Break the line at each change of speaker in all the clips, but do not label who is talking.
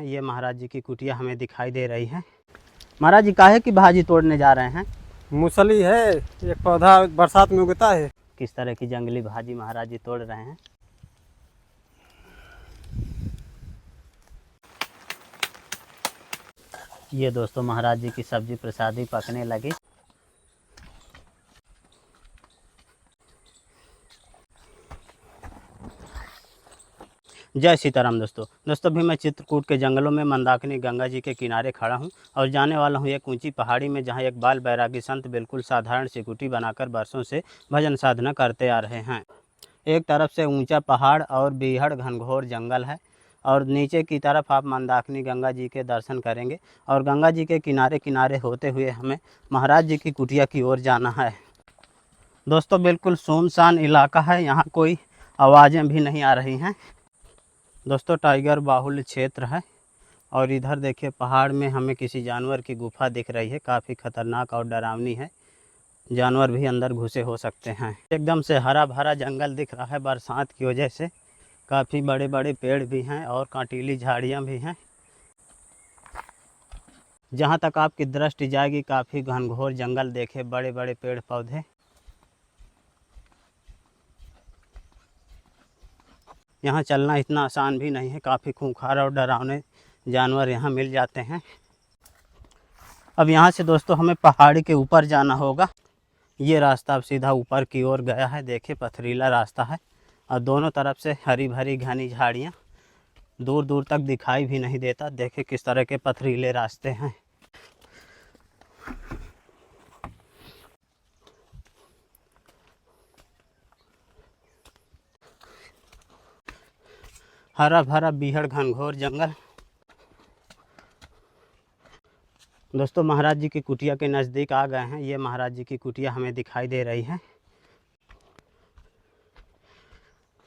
ये महाराज जी की कुटिया हमें दिखाई दे रही है। महाराज जी काहे की भाजी तोड़ने जा रहे हैं?
मूसली है, एक पौधा बरसात में उगता है।
किस तरह की जंगली भाजी महाराज जी तोड़ रहे हैं? ये दोस्तों महाराज जी की सब्जी प्रसादी पकने लगी। जय सीताराम दोस्तों भी मैं चित्रकूट के जंगलों में मंदाकिनी गंगा जी के किनारे खड़ा हूं और जाने वाला हूं एक ऊंची पहाड़ी में, जहां एक बाल बैरागी संत बिल्कुल साधारण सी कुटी बनाकर वर्षों से भजन साधना करते आ रहे हैं। एक तरफ से ऊंचा पहाड़ और बीहड़ घनघोर जंगल है और नीचे की तरफ आप मंदाकिनी गंगा जी के दर्शन करेंगे और गंगा जी के किनारे किनारे होते हुए हमें महाराज जी की कुटिया की ओर जाना है। दोस्तों बिल्कुल सुनसान इलाका है, यहाँ कोई आवाज़ें भी नहीं आ रही हैं। दोस्तों टाइगर बाहुल्य क्षेत्र है और इधर देखिए पहाड़ में हमें किसी जानवर की गुफा दिख रही है। काफ़ी खतरनाक और डरावनी है, जानवर भी अंदर घुसे हो सकते हैं। एकदम से हरा भरा जंगल दिख रहा है बरसात की वजह से। काफ़ी बड़े बड़े पेड़ भी हैं और कांटीली झाड़ियाँ भी हैं। जहाँ तक आपकी दृष्टि जाएगी काफ़ी घनघोर जंगल, देखे बड़े बड़े पेड़ पौधे। यहाँ चलना इतना आसान भी नहीं है, काफ़ी खूंखार और डरावने जानवर यहाँ मिल जाते हैं। अब यहाँ से दोस्तों हमें पहाड़ी के ऊपर जाना होगा। ये रास्ता अब सीधा ऊपर की ओर गया है। देखिए पथरीला रास्ता है और दोनों तरफ से हरी भरी घनी झाड़ियाँ, दूर दूर तक दिखाई भी नहीं देता। देखिए किस तरह के पथरीले रास्ते हैं। हरा भरा बीहड़ घनघोर जंगल। दोस्तों महाराज जी की कुटिया के नज़दीक आ गए हैं। ये महाराज जी की कुटिया हमें दिखाई दे रही है।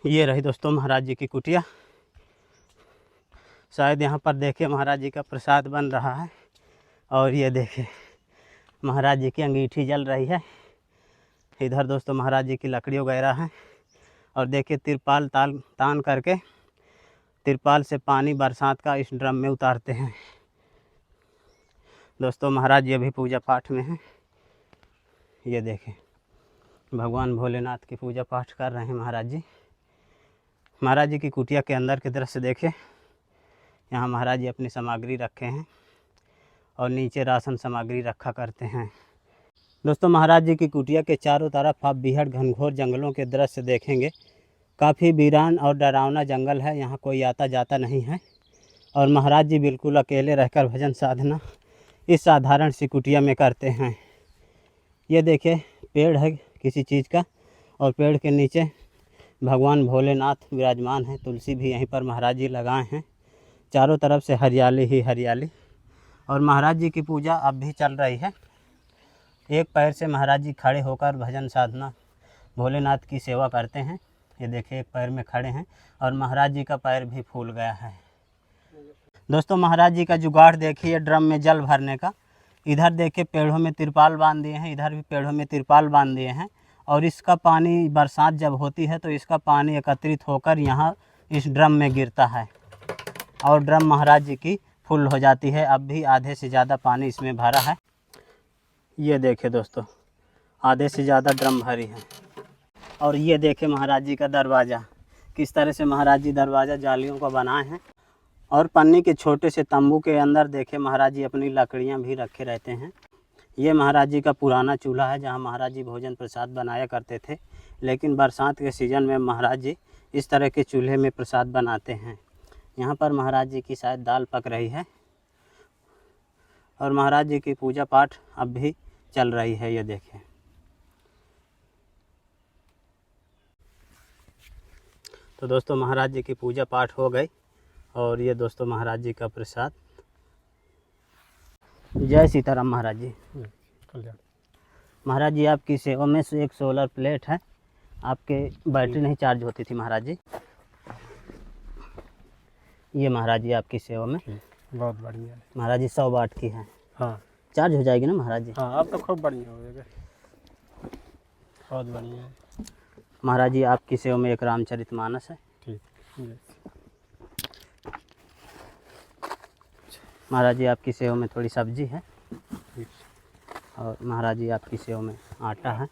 ये रही दोस्तों महाराज जी की कुटिया। शायद यहाँ पर देखिए महाराज जी का प्रसाद बन रहा है और ये देखिए महाराज जी की अंगीठी जल रही है। इधर दोस्तों महाराज जी की लकड़ी वगैरह है और देखिए तिरपाल तान करके तिरपाल से पानी बरसात का इस ड्रम में उतारते हैं। दोस्तों महाराज जी अभी पूजा पाठ में हैं। ये देखें भगवान भोलेनाथ की पूजा पाठ कर रहे हैं महाराज जी। महाराज जी की कुटिया के अंदर की दृश्य देखें। यहाँ महाराज जी अपनी सामग्री रखे हैं और नीचे राशन सामग्री रखा करते हैं। दोस्तों महाराज जी की कुटिया के चारों तरफ आप बीहड़ घनघोर जंगलों के दृश्य देखेंगे। काफ़ी वीरान और डरावना जंगल है, यहाँ कोई आता जाता नहीं है और महाराज जी बिल्कुल अकेले रहकर भजन साधना इस साधारण सी कुटिया में करते हैं। ये देखिए पेड़ है किसी चीज़ का और पेड़ के नीचे भगवान भोलेनाथ विराजमान हैं। तुलसी भी यहीं पर महाराज जी लगाए हैं। चारों तरफ से हरियाली ही हरियाली और महाराज जी की पूजा अब भी चल रही है। एक पैर से महाराज जी खड़े होकर भजन साधना भोलेनाथ की सेवा करते हैं। ये देखिए एक पैर में खड़े हैं और महाराज जी का पैर भी फूल गया है। दोस्तों महाराज जी का जुगाड़ देखिए ड्रम में जल भरने का। इधर देखिए पेड़ों में तिरपाल बांध दिए हैं, इधर भी पेड़ों में तिरपाल बांध दिए हैं और इसका पानी बरसात जब होती है तो इसका पानी एकत्रित होकर यहाँ इस ड्रम में गिरता है और ड्रम महाराज जी की फुल हो जाती है। अब भी आधे से ज़्यादा पानी इसमें भरा है। ये देखे दोस्तों आधे से ज़्यादा ड्रम भरी है और ये देखे महाराज जी का दरवाज़ा, किस तरह से महाराज जी दरवाज़ा जालियों का बनाए हैं और पन्नी के छोटे से तंबू के अंदर देखे महाराज जी अपनी लकड़ियाँ भी रखे रहते हैं। ये महाराज जी का पुराना चूल्हा है जहाँ महाराज जी भोजन प्रसाद बनाया करते थे, लेकिन बरसात के सीज़न में महाराज जी इस तरह के चूल्हे में प्रसाद बनाते हैं। यहाँ पर महाराज जी की शायद दाल पक रही है और महाराज जी की पूजा पाठ अब भी चल रही है। ये देखें तो दोस्तों महाराज जी की पूजा पाठ हो गई और ये दोस्तों महाराज जी का प्रसाद। जय सीताराम महाराज जी। महाराज जी आपकी सेवा में से एक सोलर प्लेट है, आपके बैटरी नहीं चार्ज होती थी महाराज जी। ये महाराज जी आपकी सेवा में
बहुत बढ़िया है
महाराज जी। 100 वाट की है।
हाँ
चार्ज हो जाएगी ना महाराज जी?
हाँ अब तो खूब बढ़िया हो जाएगा, बहुत बढ़िया है
महाराज जी। आपकी सेवा में एक रामचरितमानस है।
ठीक।
महाराज जी आपकी सेव में थोड़ी सब्जी है और महाराज जी आपकी सेव में आटा है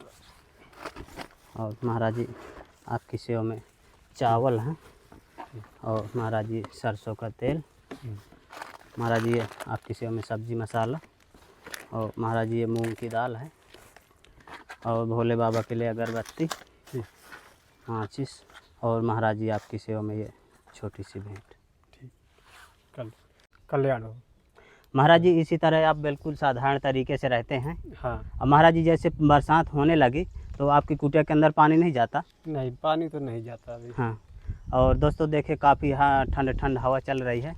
और महाराज जी आपकी सेव में चावल है और महाराज जी सरसों का तेल, महाराज जी आपकी सेव में सब्जी मसाला और महाराज जी ये मूंग की दाल है और भोले बाबा के लिए अगरबत्ती, माचिस और महाराज जी आपकी सेवा में ये छोटी सी भेंट।
कल्याण हो।
महाराज जी इसी तरह आप बिल्कुल साधारण तरीके से रहते हैं।
हाँ।
अब महाराज जी जैसे बरसात होने लगी तो आपकी कुटिया के अंदर पानी नहीं जाता?
नहीं, पानी तो नहीं जाता अभी।
हाँ। और दोस्तों देखिए काफ़ी यहाँ ठंड ठंड हवा चल रही है।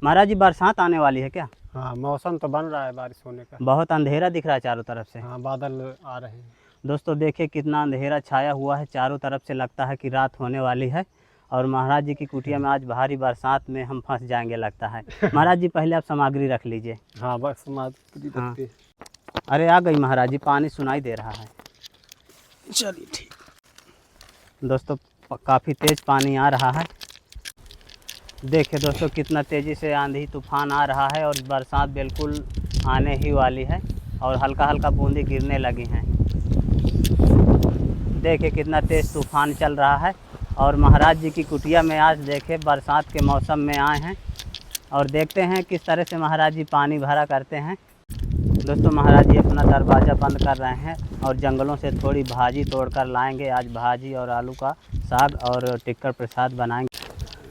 महाराज जी बरसात आने वाली है क्या?
हाँ, मौसम तो बन रहा है बारिश होने का।
बहुत अंधेरा दिख रहा है चारों तरफ से।
हाँ, बादल आ रहे हैं। दोस्तों
देखिए कितना अंधेरा छाया हुआ है चारों तरफ से, लगता है कि रात होने वाली है और महाराज जी की कुटिया में आज भारी बरसात में हम फंस जाएंगे लगता है। महाराज जी पहले आप सामग्री रख लीजिए।
हाँ, बस सामग्री रखते हैं।
अरे आ गई महाराज जी, पानी सुनाई दे रहा है।
चलिए ठीक।
दोस्तों काफ़ी तेज़ पानी आ रहा है। देखिए दोस्तों कितना तेज़ी से आंधी तूफान आ रहा है और बरसात बिल्कुल आने ही वाली है और हल्का हल्का बूंदी गिरने लगी हैं। देखिए कितना तेज़ तूफान चल रहा है और महाराज जी की कुटिया में आज देखे बरसात के मौसम में आए हैं और देखते हैं किस तरह से महाराज जी पानी भरा करते हैं। दोस्तों महाराज जी अपना दरवाज़ा बंद कर रहे हैं और जंगलों से थोड़ी भाजी तोड़कर लाएंगे। आज भाजी और आलू का साग और टिक्कर प्रसाद बनाएंगे।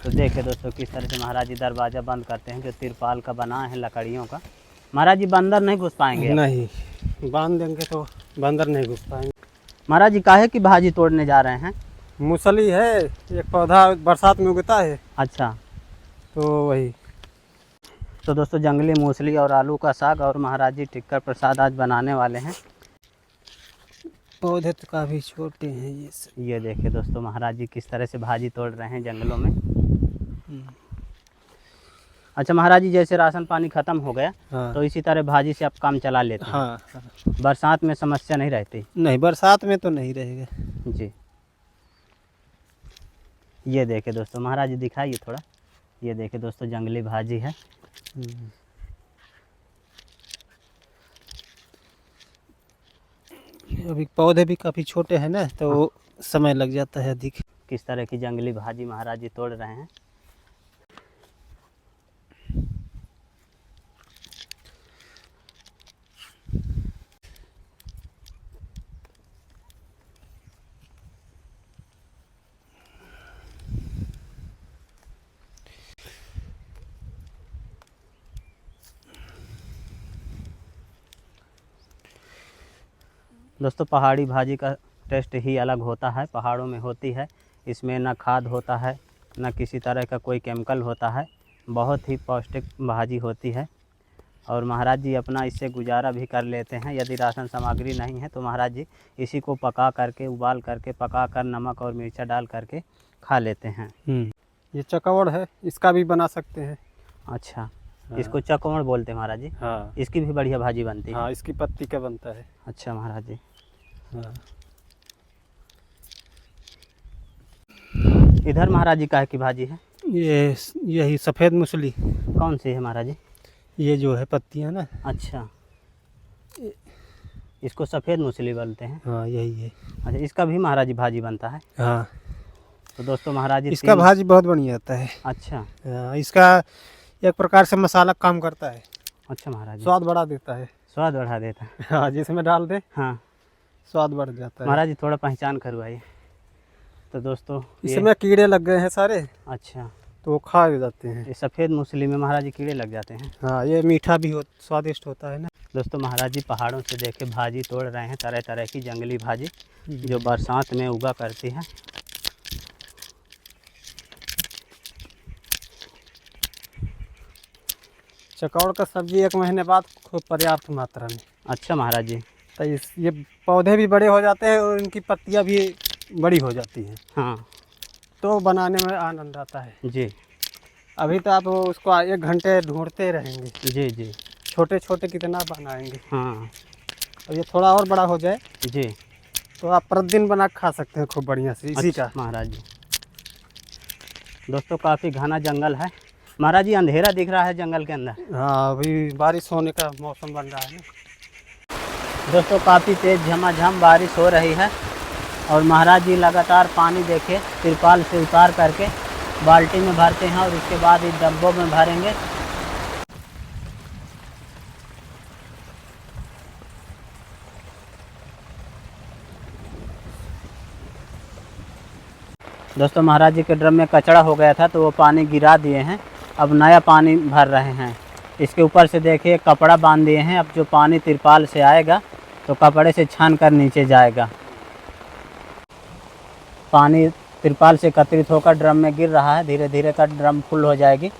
तो देखिए दोस्तों किस तरह से महाराज जी दरवाज़ा बंद करते हैं, जो तिरपाल का बना है लकड़ियों का। महाराज जी बंदर नहीं घुस पाएंगे?
नहीं, बांध देंगे तो बंदर नहीं घुस पाएंगे।
महाराज जी काहे की भाजी तोड़ने जा रहे हैं?
मूसली है, एक पौधा बरसात में उगता है।
अच्छा,
तो वही।
तो दोस्तों जंगली मूसली और आलू का साग और महाराज जी टिक्कर प्रसाद आज बनाने वाले हैं।
पौधे तो काफ़ी छोटे हैं ये सब।
ये देखिए दोस्तों महाराज जी किस तरह से भाजी तोड़ रहे हैं जंगलों में। अच्छा महाराज जी जैसे राशन पानी ख़त्म हो गया
हाँ।
तो इसी तरह भाजी से आप काम चला लेते हैं?
हाँ, हाँ।
बरसात में समस्या नहीं रहती?
नहीं, बरसात में तो नहीं रहेगा
जी। ये देखे दोस्तों, महाराज जी दिखाइए थोड़ा। ये देखे दोस्तों जंगली भाजी है।
अभी पौधे भी काफ़ी छोटे हैं ना, तो समय लग जाता है अधिक।
किस तरह की जंगली भाजी महाराज जी तोड़ रहे हैं। दोस्तों पहाड़ी भाजी का टेस्ट ही अलग होता है, पहाड़ों में होती है। इसमें ना खाद होता है, ना किसी तरह का कोई केमिकल होता है। बहुत ही पौष्टिक भाजी होती है और महाराज जी अपना इससे गुजारा भी कर लेते हैं। यदि राशन सामग्री नहीं है तो महाराज जी इसी को पका करके, उबाल करके, पका कर नमक और मिर्चा डाल करके खा लेते हैं।
ये चकवड़ है, इसका भी बना सकते हैं।
अच्छा।
हाँ।
इसको चकवड़ बोलते हैं महाराज जी?
हाँ।
इसकी भी बढ़िया भाजी बनती है?
हाँ, इसकी पत्ती का बनता है।
अच्छा महाराज जी।
हाँ।
इधर महाराज जी काहे की भाजी है?
ये यही सफ़ेद मूसली।
कौन सी है महाराज जी?
ये जो है पत्तियाँ ना।
अच्छा, इसको सफ़ेद मूसली बोलते हैं?
हाँ, यही है।
अच्छा, इसका भी महाराज जी भाजी बनता है?
हाँ।
तो दोस्तों महाराज जी
इसका भाजी बहुत बढ़िया आता है।
अच्छा।
इसका एक प्रकार से मसाला काम करता है।
अच्छा महाराज जी।
स्वाद बढ़ा देता है।
स्वाद बढ़ा देता है?
हाँ, जिसमें डाल दे
हाँ,
स्वाद बढ़ जाता है।
महाराज जी थोड़ा पहचान करवाइए। तो दोस्तों
इसमें कीड़े लग गए हैं सारे,
अच्छा,
तो वो खा जाते हैं।
ये सफ़ेद मूसली में महाराज जी कीड़े लग जाते हैं?
हाँ, ये मीठा भी स्वादिष्ट होता है ना।
दोस्तों महाराज जी पहाड़ों से देखे भाजी तोड़ रहे हैं, तरह तरह की जंगली भाजी जो बरसात में उगा करती है।
चकौड़ का सब्जी 1 महीने बाद खूब पर्याप्त मात्रा में।
अच्छा महाराज जी।
तो ये पौधे भी बड़े हो जाते हैं और इनकी पत्तियां भी बड़ी हो जाती हैं,
हाँ
तो बनाने में आनंद आता है
जी।
अभी तो आप उसको 1 घंटे ढूंढते रहेंगे।
जी जी।
छोटे छोटे कितना बनाएंगे।
हाँ।
और ये थोड़ा और बड़ा हो जाए
जी
तो आप प्रतिदिन बना खा सकते हैं खूब बढ़िया से इसी
अच्छा,
का।
महाराज जी। दोस्तों काफ़ी घना जंगल है महाराज जी अंधेरा दिख रहा है जंगल के अंदर।
हाँ, अभी बारिश होने का मौसम बन रहा है ना।
दोस्तों काफ़ी तेज़ झमाझम बारिश हो रही है और महाराज जी लगातार पानी देखे तिरपाल से उतार करके बाल्टी में भरते हैं और उसके बाद इस डब्बों में भरेंगे। दोस्तों महाराज जी के ड्रम में कचरा हो गया था तो वो पानी गिरा दिए हैं, अब नया पानी भर रहे हैं। इसके ऊपर से देखिए कपड़ा बांध दिए हैं, अब जो पानी तिरपाल से आएगा तो कपड़े से छान कर नीचे जाएगा। पानी तिरपाल से एकत्रित होकर ड्रम में गिर रहा है, धीरे धीरे कर ड्रम फुल हो जाएगी।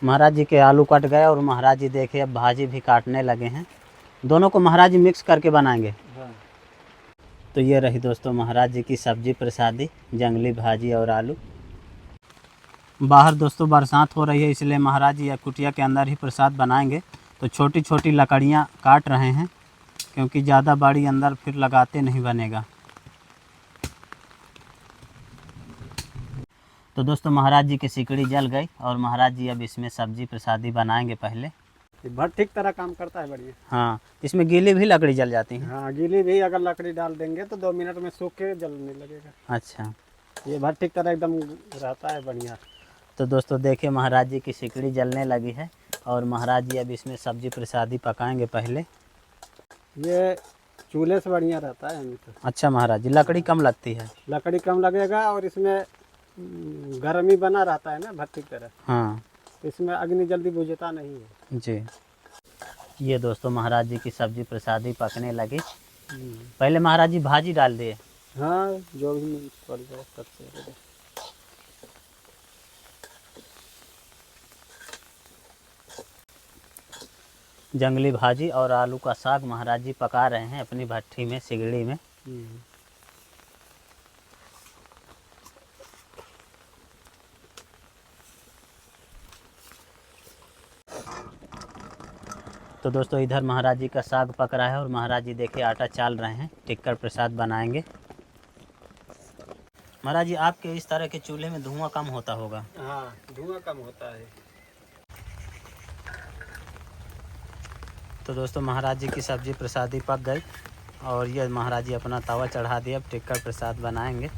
महाराज जी के आलू कट गए और महाराज जी देखिए अब भाजी भी काटने लगे हैं। दोनों को महाराज जी मिक्स करके बनाएंगे।
हाँ।
तो ये रही दोस्तों महाराज जी की सब्जी प्रसादी, जंगली भाजी और आलू। बाहर दोस्तों बरसात हो रही है इसलिए महाराज जी या कुटिया के अंदर ही प्रसाद बनाएंगे। तो छोटी छोटी लकड़ियाँ काट रहे हैं क्योंकि ज़्यादा बड़ी अंदर फिर लगाते नहीं बनेगा। तो दोस्तों महाराज जी की सिकड़ी जल गई और महाराज जी अब इसमें सब्जी प्रसादी बनाएंगे पहले।
ये भट्ट ठीक तरह काम करता है बढ़िया।
हाँ, इसमें गीली भी लकड़ी जल जाती है।
हाँ, गीली भी अगर लकड़ी डाल देंगे तो 2 मिनट में सूख के जलने लगेगा।
अच्छा,
ये भट्ट ठीक तरह एकदम रहता है बढ़िया।
तो दोस्तों देखिए महाराज जी की सिकड़ी जलने लगी है और महाराज जी अब इसमें सब्जी प्रसादी पकाएंगे पहले।
ये चूल्हे से बढ़िया रहता है हमें तो।
अच्छा महाराज जी, लकड़ी कम लगती है।
लकड़ी कम लगेगा और इसमें गर्मी बना रहता है ना भट्ट की तरह।
हाँ
इसमें अग्नि जल्दी बुझता नहीं है
जी। ये दोस्तों महाराज जी की सब्जी प्रसादी पकने लगी। पहले महाराज जी भाजी डाल दिए।
हाँ, जो भी पड़ जाए सबसे।
जंगली भाजी और आलू का साग महाराज जी पका रहे हैं अपनी भट्ठी में, सिगड़ी में। तो दोस्तों इधर महाराज जी का साग पक रहा है और महाराज जी देखिए आटा चाल रहे हैं, टिक्कर प्रसाद बनाएंगे। महाराज जी आपके इस तरह के चूल्हे में धुआं कम होता होगा।
हाँ, धुआं कम होता है।
तो दोस्तों महाराज जी की सब्जी प्रसादी पक गई और ये महाराज जी अपना तवा चढ़ा दिया, अब टिक्कर प्रसाद बनाएंगे।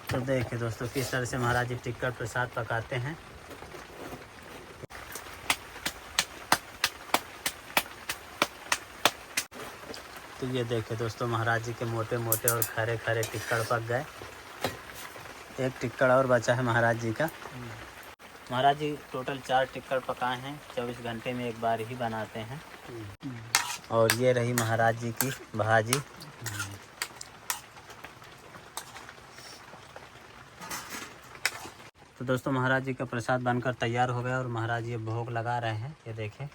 तो देखिए दोस्तों किस तरह से महाराज जी टिक्कर प्रसाद पकाते हैं। तो ये देखिए दोस्तों महाराज जी के मोटे मोटे और खरे खरे टिक्कर पक गए। एक टिक्कर और बचा है महाराज जी का। महाराज जी टोटल 4 टिक्कर पकाए हैं, 24 घंटे में एक बार ही बनाते हैं। और ये रही महाराज जी की भाजी। तो दोस्तों महाराज जी का प्रसाद बनकर तैयार हो गया और महाराज जी भोग लगा रहे हैं। ये देखें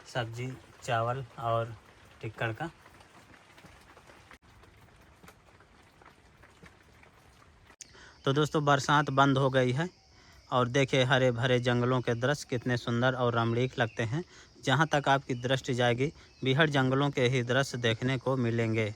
सब्जी, चावल और टिक्कर का। तो दोस्तों बरसात बंद हो गई है और देखिए हरे भरे जंगलों के दृश्य कितने सुंदर और रमणीक लगते हैं। जहाँ तक आपकी दृष्टि जाएगी बीहड़ जंगलों के ही दृश्य देखने को मिलेंगे।